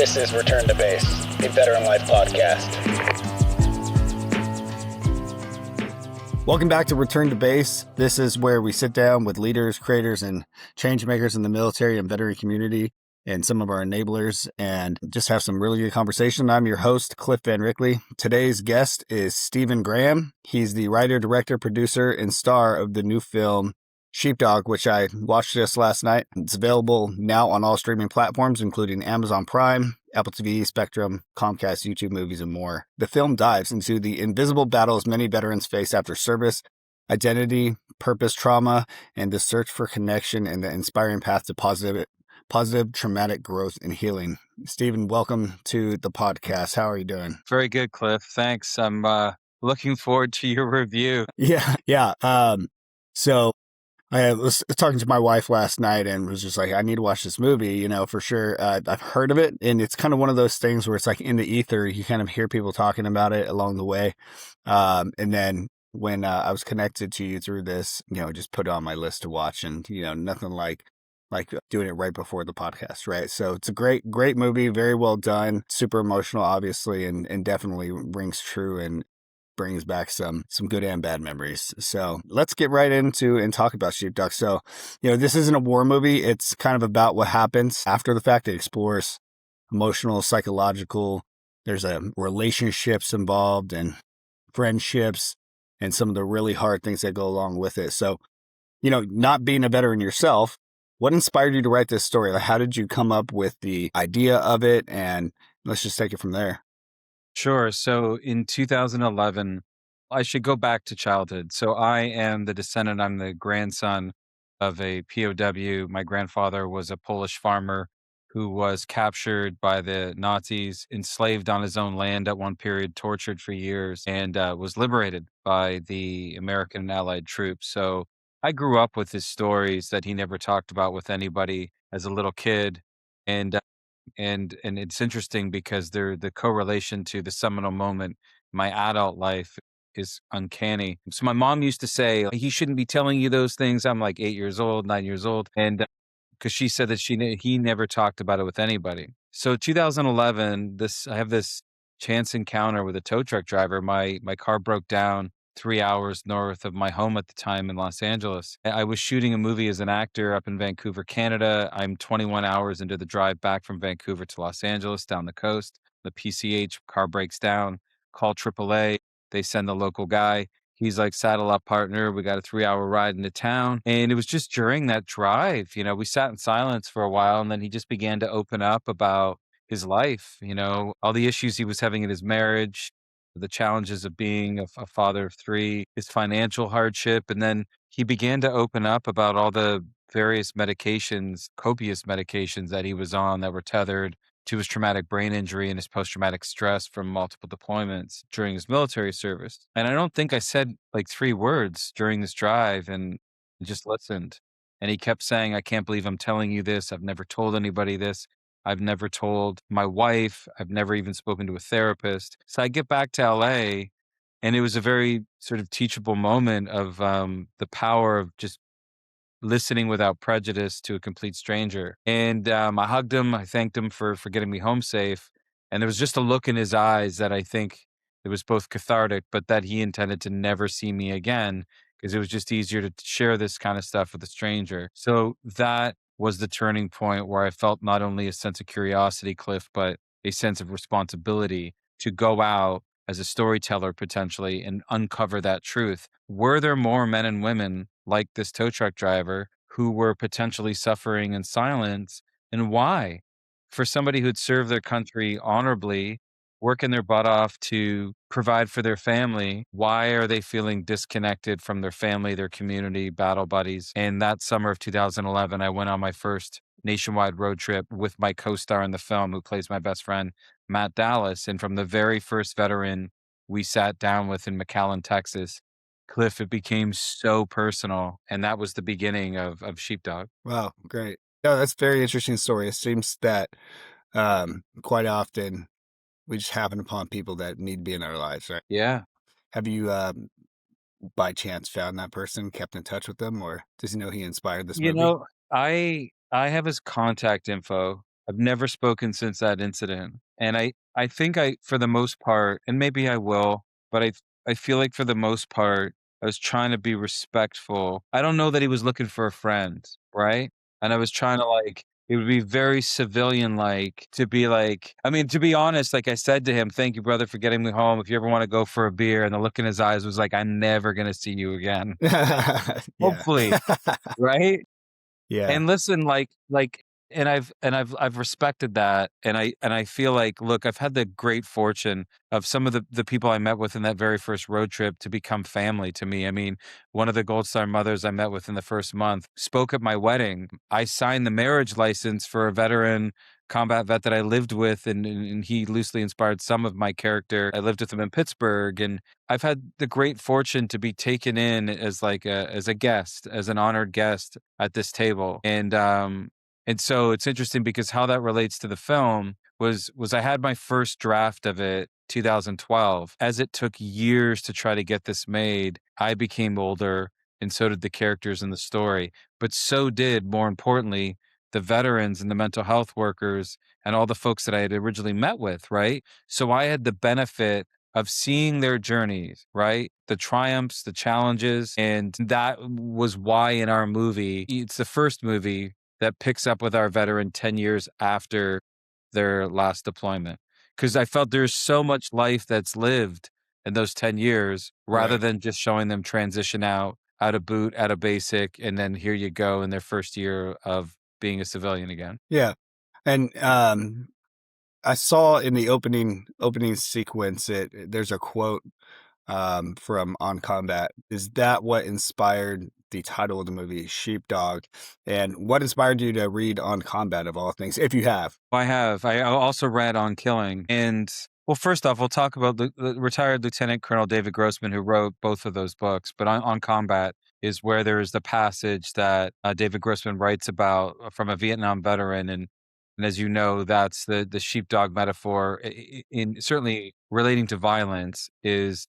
This is Return to Base, a Veteran Life podcast. Welcome back to Return to Base. This is where we sit down with leaders, creators, and change makers in the military and veteran community and some of our enablers and just have some really good conversation. I'm your host, Cliff Van Rickley. Today's guest is Steven Grayhm. He's the writer, director, producer, and star of the new film Sheepdog, which I watched just last night. It's available now on all streaming platforms, including Amazon Prime, Apple TV, Spectrum, Comcast, YouTube Movies, and more. The film dives into the invisible battles many veterans face after service, identity, purpose, trauma, and the search for connection and the inspiring path to positive traumatic growth and healing. Steven, welcome to the podcast. How are you doing? Very good, Cliff. Thanks. I'm looking forward to your review. Yeah. So I was talking to my wife last night and was just like, I need to watch this movie, for sure. I've heard of it, and it's kind of one of those things where it's like in the ether, you kind of hear people talking about it along the way. And then when I was connected to you through this, just put it on my list to watch, and, nothing like doing it right before the podcast, right? So it's a great movie, very well done, super emotional, obviously, and definitely rings true and brings back some good and bad memories. So let's get right into and talk about Sheepdog. So, this isn't a war movie. It's kind of about what happens after the fact. It explores emotional, psychological. There's relationships involved and friendships and some of the really hard things that go along with it. So, not being a veteran yourself, what inspired you to write this story? Like, how did you come up with the idea of it? And let's just take it from there. Sure. So in 2011, I should go back to childhood. So I am the descendant, I'm the grandson of a POW. My grandfather was a Polish farmer who was captured by the Nazis, enslaved on his own land at one period, tortured for years, and was liberated by the American and Allied troops. So I grew up with his stories that he never talked about with anybody as a little kid. And and it's interesting because they're the correlation to the seminal moment in my adult life is uncanny. So my mom used to say, he shouldn't be telling you those things. I'm like 8 years old, 9 years old. And because she said that he never talked about it with anybody. So 2011, I have this chance encounter with a tow truck driver. My car broke down 3 hours north of my home at the time in Los Angeles. I was shooting a movie as an actor up in Vancouver, Canada. I'm 21 hours into the drive back from Vancouver to Los Angeles down the coast. The PCH car breaks down, call AAA. They send the local guy. He's like, saddle up, partner. We got a 3-hour ride into town. And it was just during that drive, we sat in silence for a while. And then he just began to open up about his life, all the issues he was having in his marriage, the challenges of being a father of three, his financial hardship. And then he began to open up about all the various medications, copious medications that he was on that were tethered to his traumatic brain injury and his post-traumatic stress from multiple deployments during his military service. And I don't think I said like 3 words during this drive and just listened. And he kept saying, I can't believe I'm telling you this. I've never told anybody this. I've never told my wife. I've never even spoken to a therapist. So I get back to LA, and it was a very sort of teachable moment of the power of just listening without prejudice to a complete stranger. And I hugged him. I thanked him for getting me home safe. And there was just a look in his eyes that I think it was both cathartic, but that he intended to never see me again because it was just easier to share this kind of stuff with a stranger. So that was the turning point where I felt not only a sense of curiosity, Cliff, but a sense of responsibility to go out as a storyteller potentially and uncover that truth. Were there more men and women like this tow truck driver who were potentially suffering in silence, and why? For somebody who'd served their country honorably, working their butt off to provide for their family, why are they feeling disconnected from their family, their community, battle buddies? And that summer of 2011, I went on my first nationwide road trip with my co-star in the film who plays my best friend, Matt Dallas. And from the very first veteran we sat down with in McAllen, Texas, Cliff, it became so personal. And that was the beginning of Sheepdog. Wow, great. Yeah, that's a very interesting story. It seems that quite often we just happen upon people that need to be in our lives, right? Yeah. Have you by chance found that person, kept in touch with them, or does he know he inspired this movie? I have his contact info. I've never spoken since that incident. And I think for the most part, and maybe I will, but I feel like for the most part, I was trying to be respectful. I don't know that he was looking for a friend, right? And I was trying to like, it would be very civilian like to be like, I mean, to be honest, like I said to him, thank you, brother, for getting me home. If you ever want to go for a beer, and the look in his eyes was like, I'm never going to see you again. Yeah. Hopefully, right? Yeah. And listen, and I've respected that, and I feel like, look, I've had the great fortune of some of the people I met with in that very first road trip to become family to me. I mean, one of the Gold Star mothers I met with in the first month spoke at my wedding. I signed the marriage license for a veteran combat vet that I lived with, and he loosely inspired some of my character. I lived with him in Pittsburgh, and I've had the great fortune to be taken in as like as a guest, as an honored guest at this table. And so it's interesting because how that relates to the film was I had my first draft of it 2012. As it took years to try to get this made, I became older, and so did the characters in the story. But so did, more importantly, the veterans and the mental health workers and all the folks that I had originally met with, right? So I had the benefit of seeing their journeys, right? The triumphs, the challenges. And that was why in our movie, it's the first movie that picks up with our veteran 10 years after their last deployment. Because I felt there's so much life that's lived in those 10 years rather Right. than just showing them transition out of boot, out of basic, and then here you go in their first year of being a civilian again. Yeah. And I saw in the opening sequence there's a quote from On Combat. Is that what inspired the title of the movie, Sheepdog? And what inspired you to read On Combat of all things, if you have? I have. I also read On Killing. And well, first off, we'll talk about the retired Lieutenant Colonel David Grossman, who wrote both of those books. But on Combat is where there is the passage that David Grossman writes about from a Vietnam veteran. And as you know, that's the sheepdog metaphor in certainly relating to violence is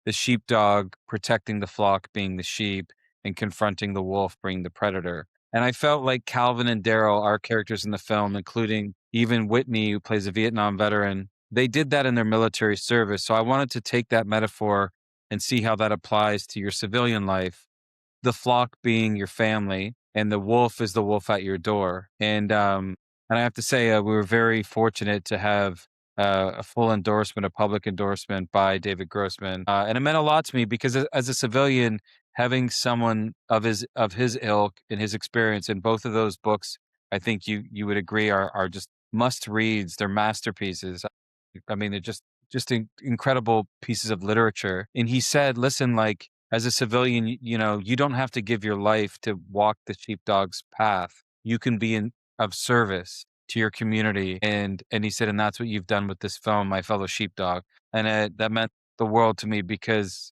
the sheepdog protecting the flock being the sheep and confronting the wolf being the predator. And I felt like Calvin and Daryl, our characters in the film, including even Whitney, who plays a Vietnam veteran, they did that in their military service. So I wanted to take that metaphor and see how that applies to your civilian life, the flock being your family, and the wolf is the wolf at your door. And I have to say, we were very fortunate to have a full endorsement, a public endorsement by David Grossman, and it meant a lot to me because as a civilian, having someone of his ilk and his experience in both of those books, I think you would agree are just must reads. They're masterpieces. I mean, they're just incredible pieces of literature. And he said, listen, like as a civilian, you know, you don't have to give your life to walk the sheepdog's path. You can be of service to your community. And he said, and that's what you've done with this film, My Fellow Sheepdog. And that meant the world to me because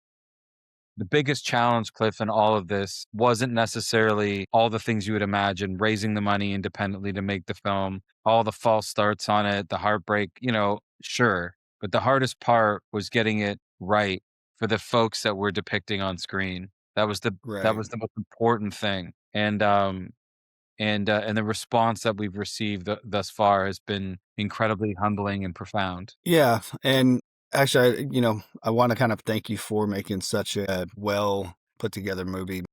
the biggest challenge, Cliff, in all of this wasn't necessarily all the things you would imagine, raising the money independently to make the film, all the false starts on it, the heartbreak, you know, sure. But the hardest part was getting it right for the folks that we're depicting on screen. That Right. was the most important thing. And the response that we've received thus far has been incredibly humbling and profound. Yeah. And actually, I want to kind of thank you for making such a well put together movie.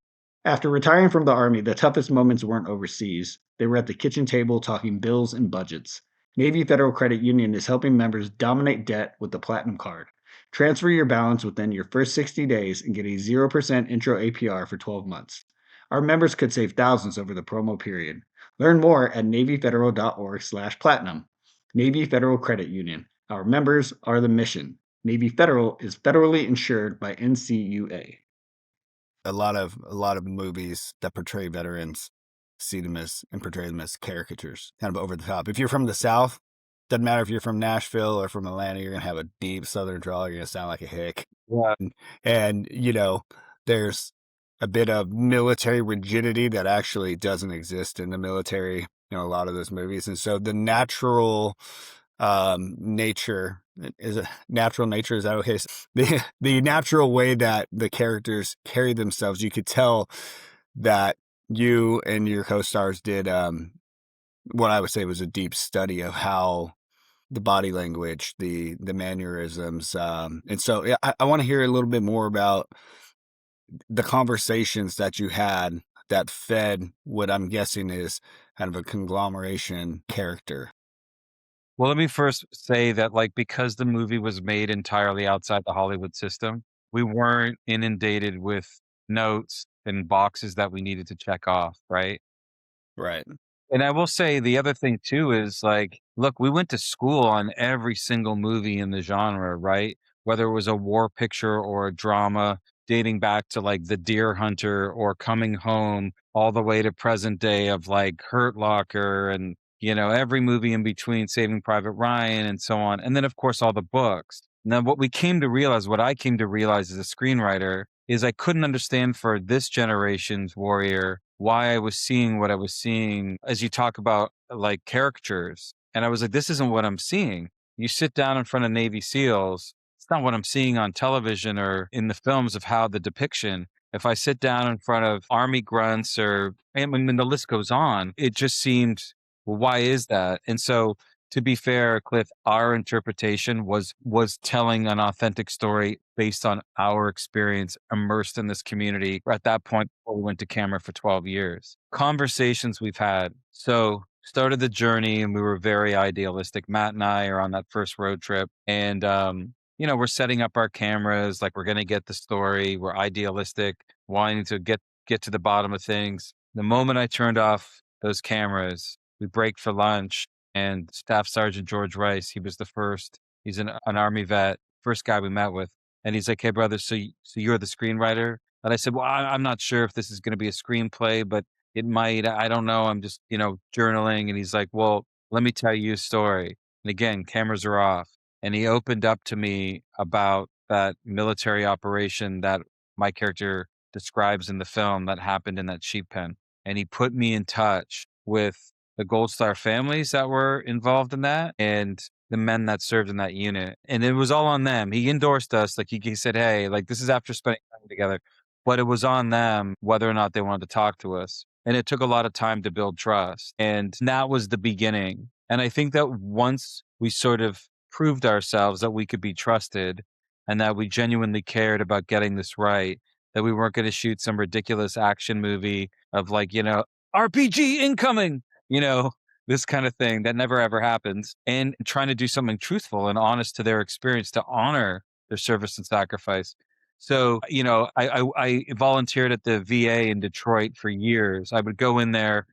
After retiring from the Army, the toughest moments weren't overseas. They were at the kitchen table talking bills and budgets. Navy Federal Credit Union is helping members dominate debt with the Platinum Card. Transfer your balance within your first 60 days and get a 0% intro APR for 12 months. Our members could save thousands over the promo period. Learn more at NavyFederal.org/platinum. Navy Federal Credit Union. Our members are the mission. Navy Federal is federally insured by NCUA. A lot of movies that portray veterans see them as and portray them as caricatures, kind of over the top. If you're from the South, doesn't matter if you're from Nashville or from Atlanta, you're gonna have a deep Southern drawl. You're gonna sound like a hick, Yeah. and there's a bit of military rigidity that actually doesn't exist in the military. A lot of those movies, and so the natural nature natural nature, is that okay? The natural way that the characters carry themselves, you could tell that you and your co-stars did what I would say was a deep study of how the body language, the mannerisms, and so yeah, I want to hear a little bit more about the conversations that you had that fed what I'm guessing is kind of a conglomeration character. Well, let me first say that, like, because the movie was made entirely outside the Hollywood system, we weren't inundated with notes and boxes that we needed to check off, right? Right. And I will say the other thing too is like, look, we went to school on every single movie in the genre, right? Whether it was a war picture or a drama dating back to like The Deer Hunter or Coming Home, all the way to present day of like Hurt Locker and, every movie in between, Saving Private Ryan and so on. And then, of course, all the books. Now, what I came to realize as a screenwriter is I couldn't understand for this generation's warrior why I was seeing what I was seeing as you talk about like caricatures. And I was like, this isn't what I'm seeing. You sit down in front of Navy SEALs, it's not what I'm seeing on television or in the films of how the depiction. If I sit down in front of Army grunts I mean, the list goes on, it just seemed, well, why is that? And so to be fair, Cliff, our interpretation was telling an authentic story based on our experience immersed in this community at that point before we went to camera for 12 years. Conversations we've had. So started the journey and we were very idealistic. Matt and I are on that first road trip and we're setting up our cameras like we're gonna get the story. We're idealistic, wanting to get to the bottom of things. The moment I turned off those cameras, we break for lunch and Staff Sergeant George Rice, he was the first. He's an Army vet, first guy we met with. And he's like, "Hey, brother, so you're the screenwriter?" And I said, "Well, I'm not sure if this is going to be a screenplay, but it might. I don't know. I'm just, journaling." And he's like, "Well, let me tell you a story." And again, cameras are off. And he opened up to me about that military operation that my character describes in the film that happened in that sheep pen. And he put me in touch with the Gold Star families that were involved in that and the men that served in that unit. And it was all on them. He endorsed us. Like he said, "Hey, like this is after spending time together." But it was on them whether or not they wanted to talk to us. And it took a lot of time to build trust. And that was the beginning. And I think that once we sort of proved ourselves that we could be trusted and that we genuinely cared about getting this right, that we weren't going to shoot some ridiculous action movie of like, RPG incoming, you know, this kind of thing that never ever happens, and trying to do something truthful and honest to their experience to honor their service and sacrifice. So, I volunteered at the VA in Detroit for years. I would go in there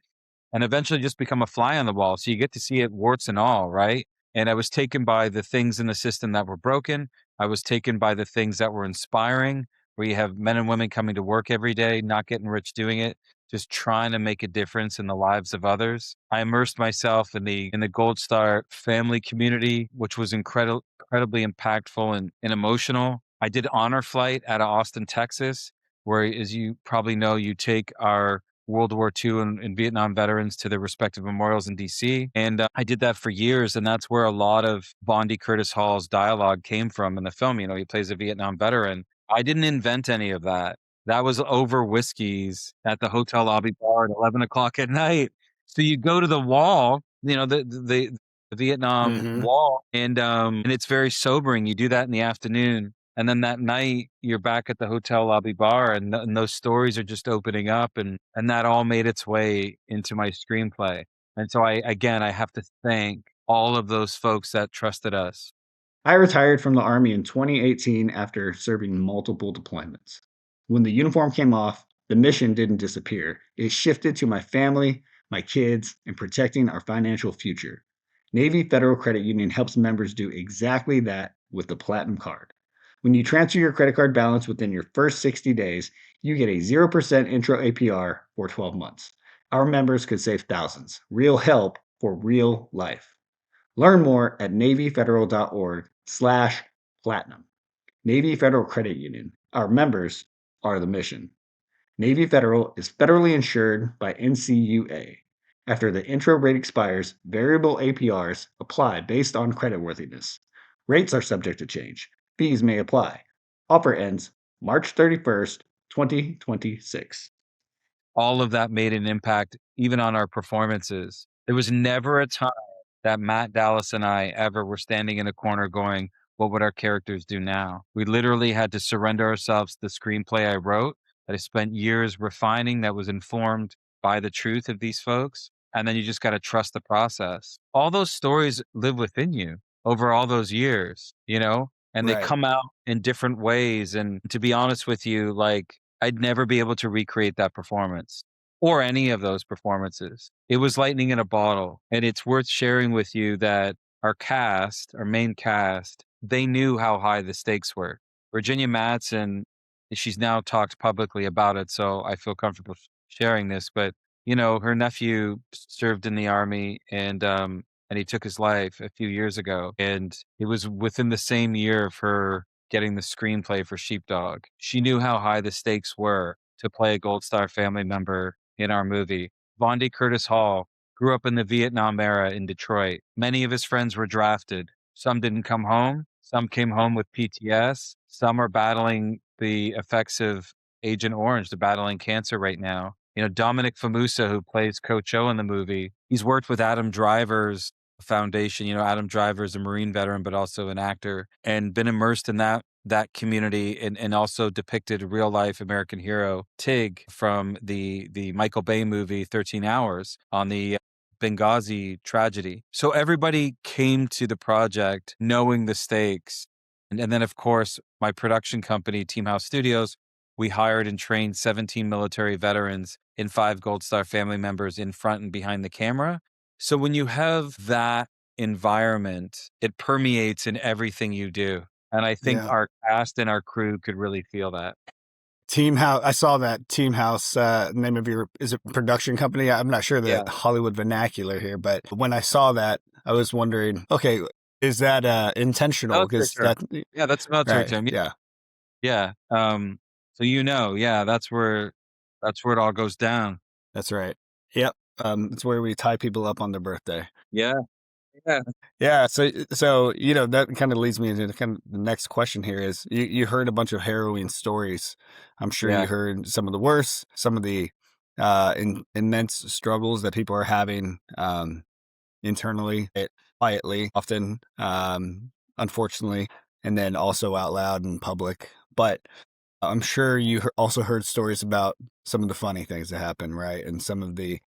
and eventually just become a fly on the wall. So you get to see it warts and all, right? And I was taken by the things in the system that were broken. I was taken by the things that were inspiring, where you have men and women coming to work every day, not getting rich doing it, just trying to make a difference in the lives of others. I immersed myself in the Gold Star family community, which was incredibly impactful and emotional. I did honor flight out of Austin, Texas, where, as you probably know, you take our World War II and Vietnam veterans to their respective memorials in DC. And I did that for years. And that's where a lot of Bondi Curtis Hall's dialogue came from in the film. He plays a Vietnam veteran. I didn't invent any of that. That was over whiskeys at the hotel lobby bar at 11 o'clock at night. So you go to the wall, the Vietnam Hmm. wall, and it's very sobering. You do that in the afternoon. And then that night, you're back at the hotel lobby bar, and those stories are just opening up, and that all made its way into my screenplay. And so I have to thank all of those folks that trusted us. I retired from the Army in 2018 after serving multiple deployments. When the uniform came off, the mission didn't disappear. It shifted to my family, my kids, and protecting our financial future. Navy Federal Credit Union helps members do exactly that with the Platinum Card. When you transfer your credit card balance within your first 60 days, you get a 0% intro APR for 12 months. Our members could save thousands. Real help for real life. Learn more at navyfederal.org/platinum. Navy Federal Credit Union. Our members are the mission. Navy Federal is federally insured by NCUA. After the intro rate expires, variable APRs apply based on creditworthiness. Rates are subject to change. Fees may apply. Offer ends March 31st, 2026. All of that made an impact even on our performances. There was never a time that Matt Dallas and I ever were standing in a corner going, what would our characters do now? We literally had to surrender ourselves to the screenplay I wrote that I spent years refining, that was informed by the truth of these folks. And then you just got to trust the process. All those stories live within you over all those years, and they Right. come out in different ways. And to be honest with you, like, I'd never be able to recreate that performance or any of those performances. It was lightning in a bottle. And it's worth sharing with you that our main cast, they knew how high the stakes were. Virginia Madsen, she's now talked publicly about it, so I feel comfortable sharing this, but her nephew served in the army, and he took his life a few years ago. And it was within the same year of her getting the screenplay for Sheepdog. She knew how high the stakes were to play a Gold Star family member in our movie. Vondy Curtis Hall grew up in the Vietnam era in Detroit. Many of his friends were drafted. Some didn't come home. Some came home with PTS. Some are battling the effects of Agent Orange. They're battling cancer right now. Dominic Famusa, who plays Coach O in the movie, he's worked with Adam Driver's foundation. Adam Driver is a Marine veteran, but also an actor, and been immersed in that community, and also depicted a real life American hero, Tig, from the Michael Bay movie 13 Hours on the Benghazi tragedy. So everybody came to the project knowing the stakes. And then, of course, my production company, Team House Studios, we hired and trained 17 military veterans and 5 Gold Star family members in front and behind the camera. So when you have that environment, it permeates in everything you do. And I think Yeah. our cast and our crew could really feel that. Team House. I saw that Team House. Name of your is it production company? I'm not sure the Yeah. Hollywood vernacular here, but when I saw that, I was wondering, okay, is that intentional? Military Because term. that Yeah, that's a military right, term. yeah, Yeah. So that's where it all goes down. that's right. Yep, it's where we tie people up on their birthday. Yeah. Yeah. Yeah, so that kind of leads me into kind of the next question here is you heard a bunch of harrowing stories. I'm sure Yeah. you heard some of the worst, some of the immense struggles that people are having internally, quietly, often, unfortunately, and then also out loud in public. But I'm sure you also heard stories about some of the funny things that happen, right? And some of the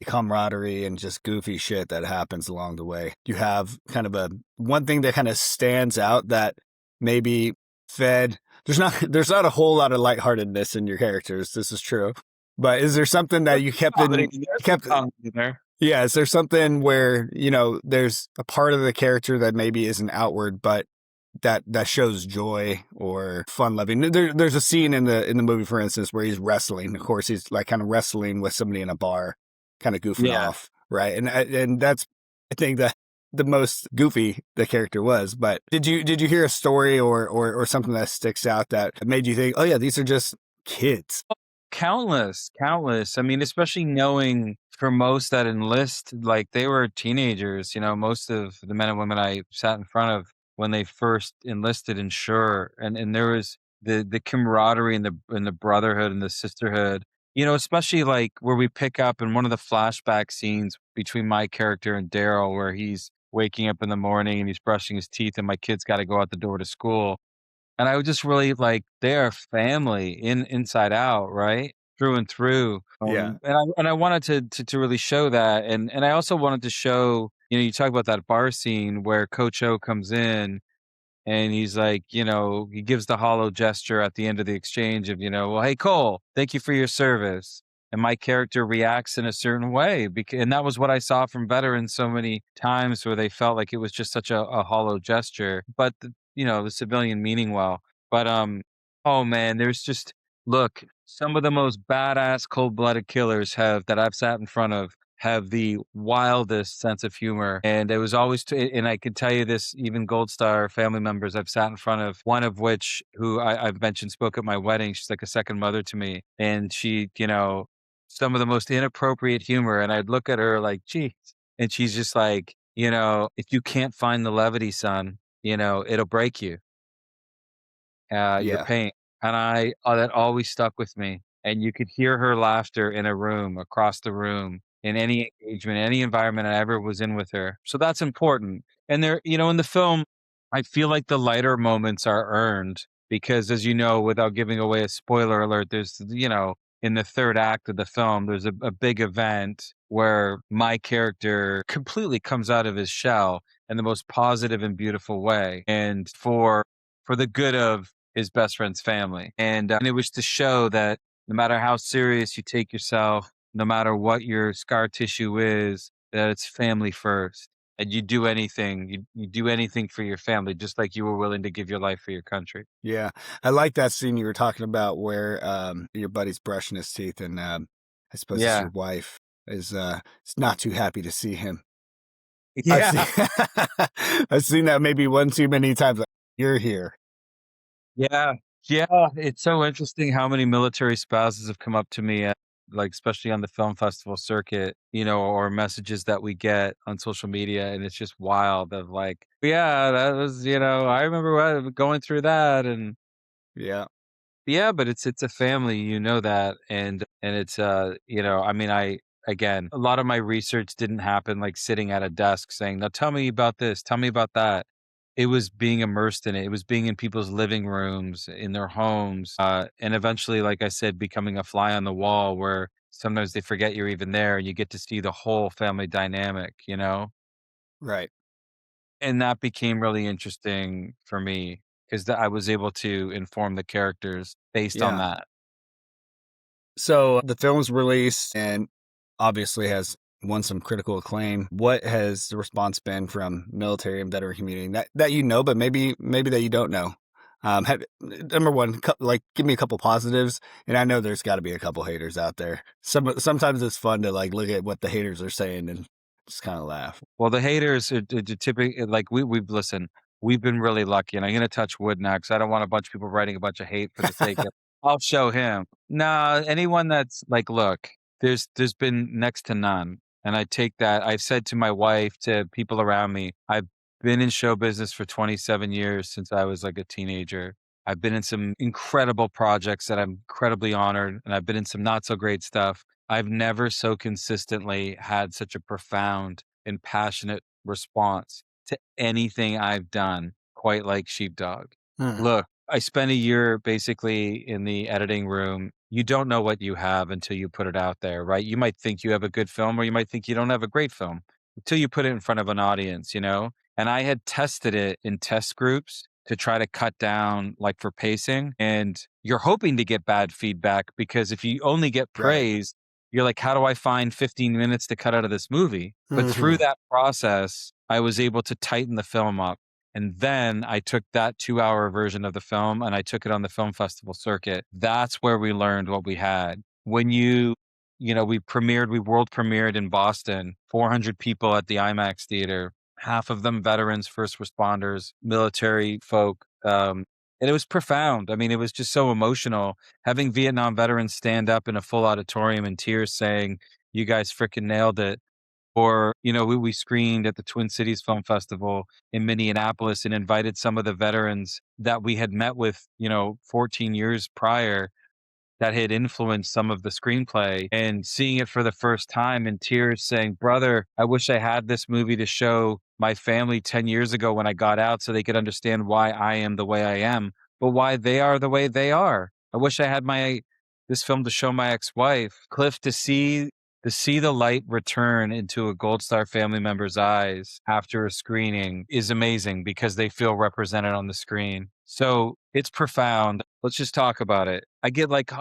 camaraderie and just goofy shit that happens along the way. You have kind of one thing that kind of stands out that maybe fed. There's not a whole lot of lightheartedness in your characters. This is true. But is there something that you kept in? Kept There. Yeah, is there something where, there's a part of the character that maybe isn't outward, but that shows joy or fun loving? There's a scene in the movie, for instance, where he's wrestling. Of course, he's like kind of wrestling with somebody in a bar, kind of goofing Yeah. off, right? And that's, I think, the most goofy the character was. But did you hear a story or something that sticks out that made you think, oh yeah, these are just kids? Countless. I mean, especially knowing for most that enlist, like they were teenagers, most of the men and women I sat in front of when they first enlisted in Sure. And there was the camaraderie and the brotherhood and the sisterhood, especially like where we pick up in one of the flashback scenes between my character and Daryl, where he's waking up in the morning and he's brushing his teeth and my kid's got to go out the door to school. And I would just really like they are family inside out, right? Through and through. Yeah, And I wanted to really show that. And I also wanted to show, you talk about that bar scene where Coach O comes in and he's like, he gives the hollow gesture at the end of the exchange of, well, hey Cole, thank you for your service. And my character reacts in a certain way. And that was what I saw from veterans so many times where they felt like it was just such a hollow gesture. But the civilian meaning well. But oh man, there's just look, some of the most badass cold-blooded killers that I've sat in front of have the wildest sense of humor. And it was always, and I could tell you this, even Gold Star family members I've sat in front of, one of which, who I've mentioned, spoke at my wedding. She's like a second mother to me. And she, some of the most inappropriate humor. And I'd look at her like, geez. And she's just like, if you can't find the levity, son, it'll break you. Your yeah, pain. And that always stuck with me. And you could hear her laughter in a room across the room. in any engagement, any environment I ever was in with her. So that's important. And there, in the film, I feel like the lighter moments are earned because, as you know, without giving away a spoiler alert, there's, in the third act of the film, there's a big event where my character completely comes out of his shell in the most positive and beautiful way, and for the good of his best friend's family. And it was to show that no matter how serious you take yourself, no matter what your scar tissue is, that it's family first. And you do anything for your family, just like you were willing to give your life for your country. Yeah. I like that scene you were talking about where your buddy's brushing his teeth and I suppose it's Yeah. your wife is not too happy to see him. I've Yeah. seen I've seen that maybe one too many times. Like, you're here. Yeah. Yeah. It's so interesting how many military spouses have come up to me, like, especially on the film festival circuit, or messages that we get on social media. And it's just wild of like, yeah, that was, I remember going through that. And Yeah. yeah, but it's a family, that, and it's I mean, again, a lot of my research didn't happen like sitting at a desk saying, "Now tell me about this, tell me about that." It was being immersed in it. It was being in people's living rooms, in their homes, and eventually, like I said, becoming a fly on the wall where sometimes they forget you're even there, and you get to see the whole family dynamic. Right. And that became really interesting for me because I was able to inform the characters based on Yeah. that. So the film's released and obviously has won some critical acclaim. What has the response been from military and veteran community that but maybe that you don't know? Number one, like give me a couple positives, and I know there's got to be a couple haters out there. Sometimes it's fun to like look at what the haters are saying and just kind of laugh. Well, the haters are typically like we've listened. We've been really lucky, and I'm gonna touch wood now because I don't want a bunch of people writing a bunch of hate for the sake of. I'll show him. Nah, anyone that's like, look, there's been next to none, and I take that. I've said to my wife, to people around me, I've been in show business for 27 years since I was like a teenager. I've been in some incredible projects that I'm incredibly honored, and I've been in some not so great stuff. I've never so consistently had such a profound and passionate response to anything I've done, quite like Sheepdog. Hmm. Look, I spent a year basically in the editing room. You don't know what you have until you put it out there, right? You might think you have a good film, or you might think you don't have a great film until you put it in front of an audience. And I had tested it in test groups to try to cut down, like, for pacing. And you're hoping to get bad feedback because if you only get Right. praise, you're like, how do I find 15 minutes to cut out of this movie? But through Mhm. that process, I was able to tighten the film up. And then I took that 2-hour version of the film and I took it on the film festival circuit. That's where we learned what we had. When we world premiered in Boston, 400 people at the IMAX theater, half of them veterans, first responders, military folk. And it was profound. I mean, it was just so emotional having Vietnam veterans stand up in a full auditorium in tears saying, "You guys freaking nailed it." Or, we screened at the Twin Cities Film Festival in Minneapolis and invited some of the veterans that we had met with, 14 years prior that had influenced some of the screenplay, and seeing it for the first time in tears saying, "Brother, I wish I had this movie to show my family 10 years ago when I got out so they could understand why I am the way I am, but why they are the way they are. I wish I had this film to show my ex-wife." Cliff, to see the light return into a Gold Star family member's eyes after a screening is amazing because they feel represented on the screen. So it's profound. Let's just talk about it. I get like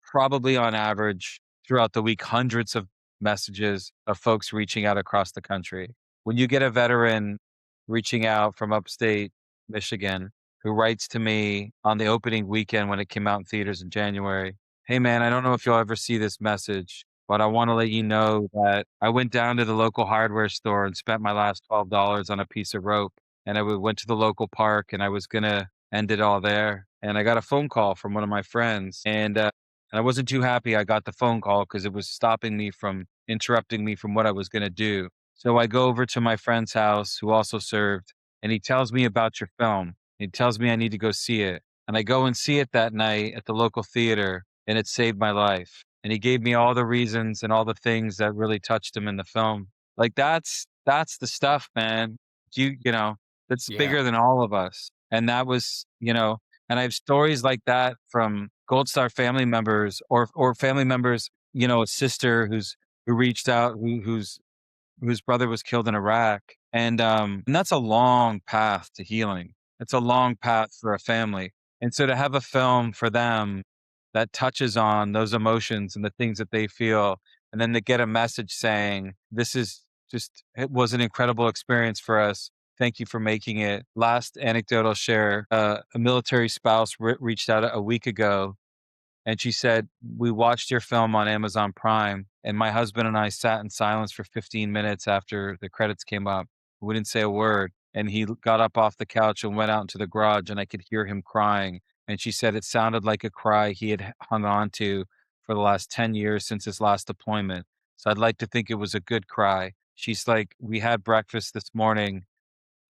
probably on average throughout the week, hundreds of messages of folks reaching out across the country. When you get a veteran reaching out from upstate Michigan who writes to me on the opening weekend when it came out in theaters in January, "Hey man, I don't know if you'll ever see this message, but I want to let you know that I went down to the local hardware store and spent my last $12 on a piece of rope. And I went to the local park and I was going to end it all there. And I got a phone call from one of my friends. And I wasn't too happy I got the phone call because it was interrupting me from what I was going to do. So I go over to my friend's house who also served, and he tells me about your film. He tells me I need to go see it. And I go and see it that night at the local theater, and it saved my life. and he gave me all the reasons and all the things that really touched him in the film. Like that's the stuff, man. You know, that's Yeah. bigger than all of us. And that was, and I have stories like that from Gold Star family members or family members, a sister who reached out, whose brother was killed in Iraq. And that's a long path to healing. It's a long path for a family. And so to have a film for them that touches on those emotions and the things that they feel, and then to get a message saying, it was an incredible experience for us. Thank you for making it. Last anecdote I'll share, a military spouse reached out a week ago, and she said, "We watched your film on Amazon Prime, and my husband and I sat in silence for 15 minutes after the credits came up. We didn't say a word. And he got up off the couch and went out into the garage, and I could hear him crying." And she said it sounded like a cry he had hung on to for the last 10 years since his last deployment. So I'd like to think it was a good cry. She's like, "We had breakfast this morning,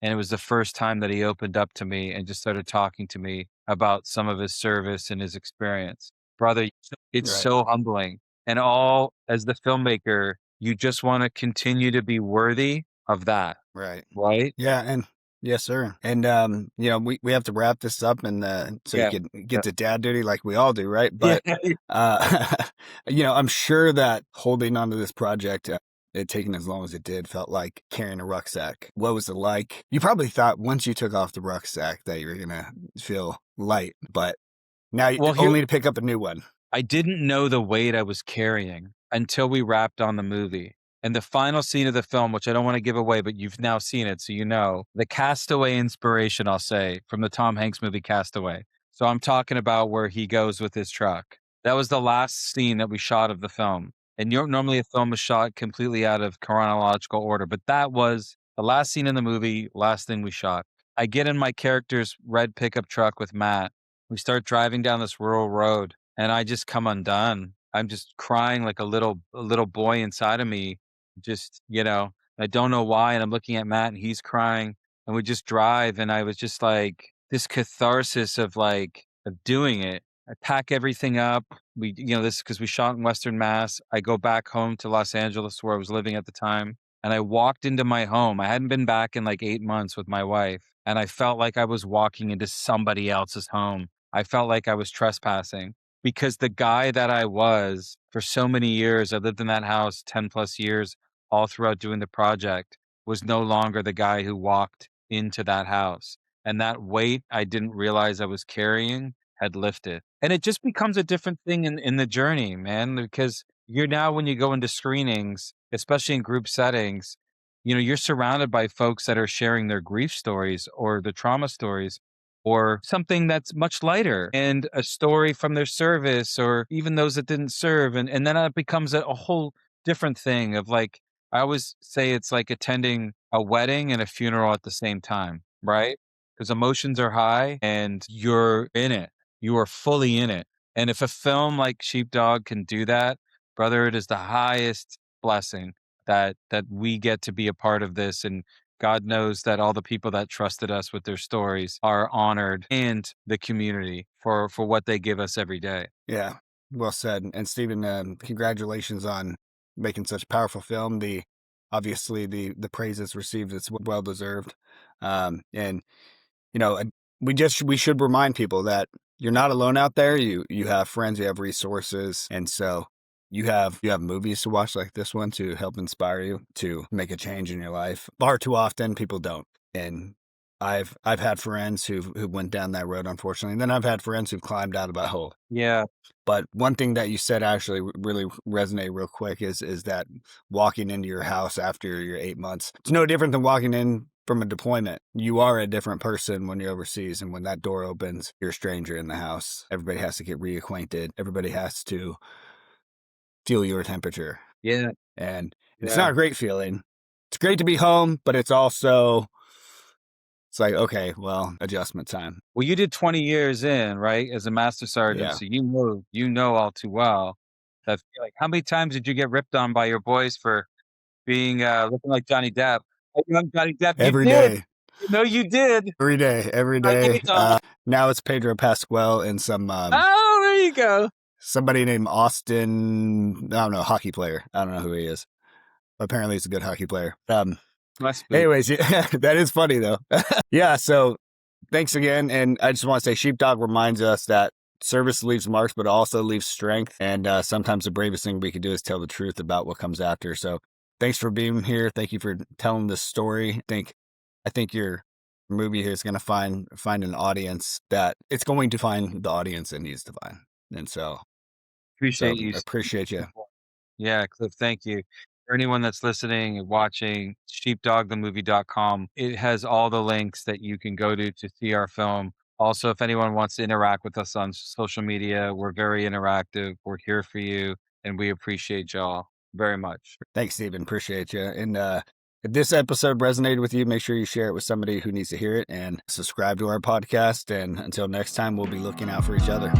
and it was the first time that he opened up to me and just started talking to me about some of his service and his experience." Brother, it's Right. so humbling. And all as the filmmaker, you just want to continue to be worthy of that, Right. right? Yeah. And yes, sir. And, we have to wrap this up and, so Yeah. you can get to dad duty like we all do. Right. Yeah. But, I'm sure that holding on to this project, it taking as long as it did felt like carrying a rucksack. What was it like? You probably thought once you took off the rucksack that you were going to feel light, but now Well, only to pick up a new one. I didn't know the weight I was carrying until we wrapped on the movie. And the final scene of the film, which I don't want to give away, but you've now seen it, so you know, the Castaway inspiration, I'll say, from the Tom Hanks movie Castaway. So I'm talking about where he goes with his truck. That was the last scene that we shot of the film. And normally a film is shot completely out of chronological order, but that was the last scene in the movie, last thing we shot. I get in my character's red pickup truck with Matt. We start driving down this rural road, and I just come undone. I'm just crying like a little boy inside of me. Just, I don't know why. And I'm looking at Matt and he's crying, and we just drive. And I was just like this catharsis of doing it. I pack everything up. This because we shot in Western Mass. I go back home to Los Angeles where I was living at the time. And I walked into my home. I hadn't been back in like 8 months with my wife. And I felt like I was walking into somebody else's home. I felt like I was trespassing because the guy that I was for so many years, I lived in that house 10 plus years, all throughout doing the project, was no longer the guy who walked into that house. And that weight I didn't realize I was carrying had lifted. And it just becomes a different thing in the journey, man, because you're now, when you go into screenings, especially in group settings, you're surrounded by folks that are sharing their grief stories or the trauma stories, or something that's much lighter and a story from their service, or even those that didn't serve. And then it becomes a whole different thing of like, I always say it's like attending a wedding and a funeral at the same time, right? Because emotions are high and you're in it. You are fully in it. And if a film like Sheepdog can do that, brother, it is the highest blessing that we get to be a part of this. And God knows that all the people that trusted us with their stories are honored, and the community for what they give us every day. Yeah, well said. And Steven, congratulations on making such a powerful film. Obviously the praise it's received, it's well deserved. And we should remind people that you're not alone out there. You have friends, you have resources, and so you have movies to watch like this one to help inspire you to make a change in your life. Far too often people don't. And I've had friends who went down that road, unfortunately. And then I've had friends who've climbed out of that hole. Yeah. But one thing that you said actually really resonated real quick is that walking into your house after your 8 months, it's no different than walking in from a deployment. You are a different person when you're overseas. And when that door opens, you're a stranger in the house. Everybody has to get reacquainted. Everybody has to feel your temperature. Yeah. And it's not a great feeling. It's great to be home, but it's also, it's like, okay, well, adjustment time. Well, you did 20 years in, right, as a master sergeant. Yeah. So you know all too well that, like, how many times did you get ripped on by your boys for being looking like Johnny Depp? Like young Johnny Depp. Every day. You did. Every day. Right, Now it's Pedro Pascal and some oh, there you go. somebody named Austin. I don't know, hockey player. I don't know who he is. Apparently, he's a good hockey player. Must be. Anyways, yeah, that is funny though. Yeah. So thanks again, and I just want to say, Sheepdog reminds us that service leaves marks, but also leaves strength. And sometimes the bravest thing we can do is tell the truth about what comes after. So thanks for being here. Thank you for telling this story. I think your movie here is going to find an audience that it's going to find the audience it needs to find. And so Appreciate you. I appreciate you. Yeah, Cliff, thank you. For anyone that's listening and watching, sheepdogthemovie.com. It has all the links that you can go to see our film. Also, if anyone wants to interact with us on social media, we're very interactive. We're here for you, and we appreciate y'all very much. Thanks, Steven. Appreciate you. And if this episode resonated with you, make sure you share it with somebody who needs to hear it and subscribe to our podcast. And until next time, we'll be looking out for each other.